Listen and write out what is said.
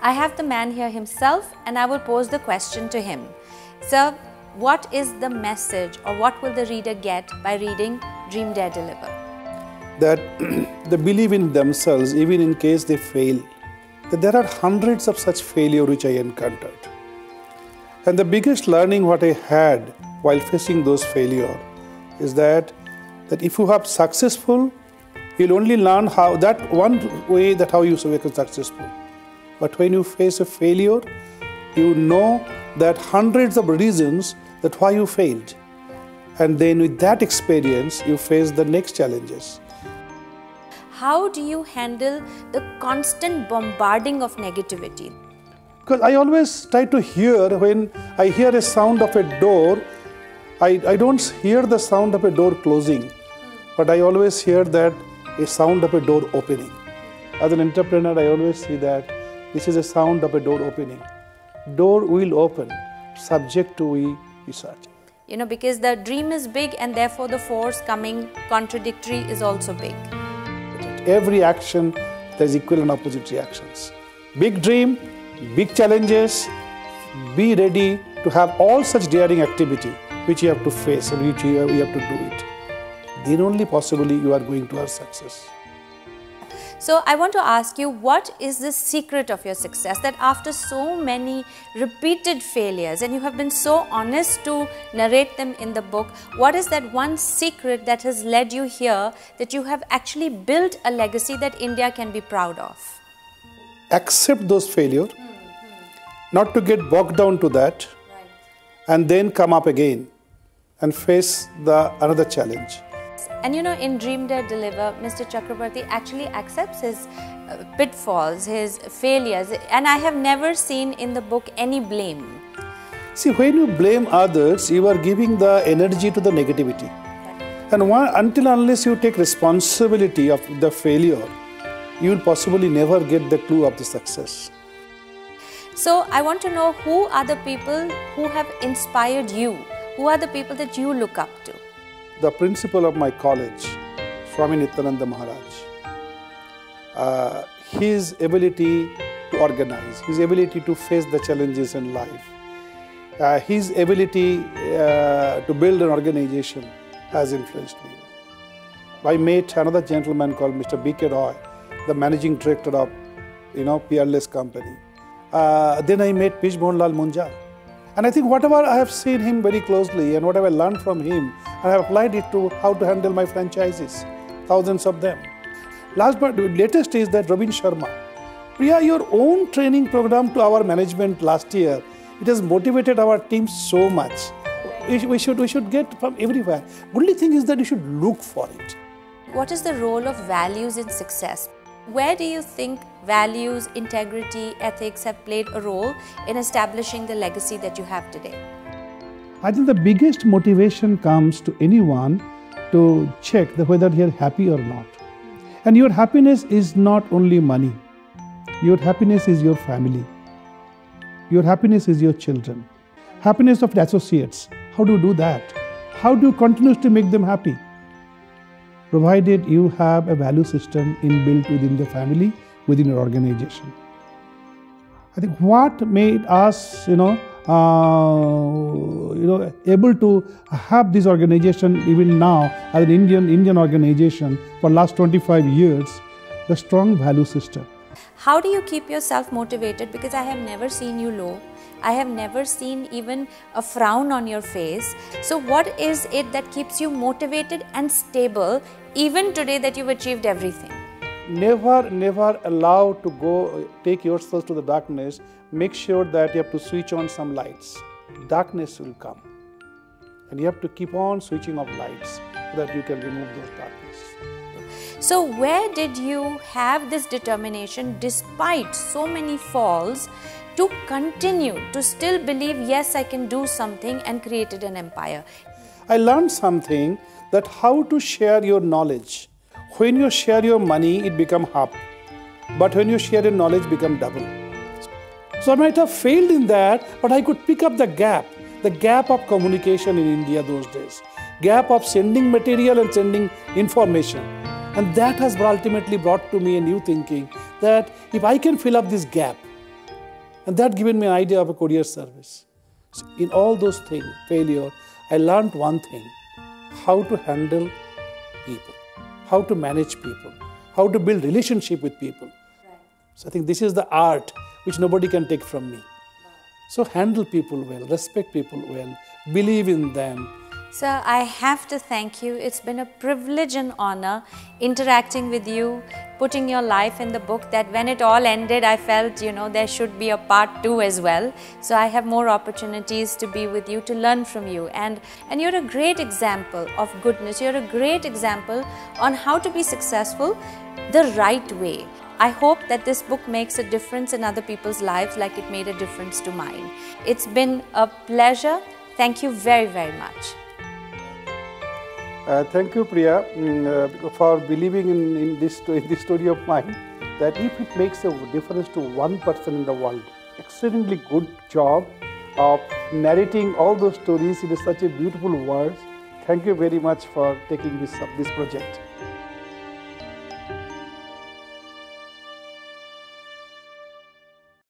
I have the man here himself and I will pose the question to him. Sir, what is the message or what will the reader get by reading Dream, Dare, Deliver? That they believe in themselves even in case they fail. That there are hundreds of such failures which I encountered. And the biggest learning what I had while facing those failures is that if you are successful, you'll only learn how that one way that how you become successful. But when you face a failure, you know that hundreds of reasons that why you failed. And then with that experience, you face the next challenges. How do you handle the constant bombarding of negativity? Because I always try to hear, when I hear a sound of a door, I don't hear the sound of a door closing, but I always hear that a sound of a door opening. As an entrepreneur, I always see that this is a sound of a door opening. Door will open, subject to we research. You know, because the dream is big and therefore the force coming contradictory is also big. Every action, there's equal and opposite reactions. Big dream, big challenges, be ready to have all such daring activity which you have to face and which you have to do it. Then only possibly you are going to have success. So I want to ask you, what is the secret of your success, that after so many repeated failures, and you have been so honest to narrate them in the book, what is that one secret that has led you here, that you have actually built a legacy that India can be proud of? Accept those failures, not to get bogged down to that, and then come up again and face another challenge. And you know, in Dream, Dare, Deliver, Mr. Chakraborty actually accepts his pitfalls, his failures, and I have never seen in the book any blame. See, when you blame others, you are giving the energy to the negativity. And until unless you take responsibility of the failure, you will possibly never get the clue of the success. So I want to know, who are the people who have inspired you? Who are the people that you look up to? The principal of my college, Swami Nityananda Maharaj, his ability to organize, his ability to face the challenges in life, his ability to build an organization has influenced me. I met another gentleman called Mr. B.K. Roy, the managing director of, Peerless Company. Then I met Pishbhon Lal Munjal. And I think whatever I have seen him very closely and whatever I learned from him, I have applied it to how to handle my franchises, thousands of them. Last but latest is that Robin Sharma. Priya, your own training program to our management last year, it has motivated our team so much. We should get from everywhere. Only thing is that you should look for it. What is the role of values in success? Where do you think values, integrity, ethics have played a role in establishing the legacy that you have today? I think the biggest motivation comes to anyone to check whether they are happy or not. And your happiness is not only money. Your happiness is your family. Your happiness is your children. Happiness of the associates. How do you do that? How do you continuously make them happy? Provided you have a value system inbuilt within the family, within your organization. I think what made us, able to have this organization even now as an Indian organization for last 25 years, the strong value system. How do you keep yourself motivated? Because I have never seen you low. I have never seen even a frown on your face. So what is it that keeps you motivated and stable even today that you've achieved everything? Never allow to take yourself to the darkness. Make sure that you have to switch on some lights. Darkness will come. And you have to keep on switching off lights so that you can remove those darkness. So where did you have this determination, despite so many falls, to continue to still believe, yes, I can do something, and created an empire? I learned something, that how to share your knowledge. When you share your money, it becomes half. But when you share your knowledge, it becomes double. So I might have failed in that, but I could pick up the gap of communication in India those days, gap of sending material and sending information. And that has ultimately brought to me a new thinking, that if I can fill up this gap, And that given me an idea of a courier service. So in all those things, failure, I learned one thing: how to handle people, how to manage people, how to build relationship with people. Right. So I think this is the art which nobody can take from me. So handle people well, respect people well, believe in them. Sir, I have to thank you. It's been a privilege and honor interacting with you, putting your life in the book, that when it all ended, I felt, there should be a part 2 as well. So I have more opportunities to be with you, to learn from you. And you're a great example of goodness. You're a great example on how to be successful the right way. I hope that this book makes a difference in other people's lives like it made a difference to mine. It's been a pleasure. Thank you very, very much. Thank you, Priya, for believing in this story of mine, that if it makes a difference to one person in the world, exceedingly good job of narrating all those stories in such a beautiful words. Thank you very much for taking this project.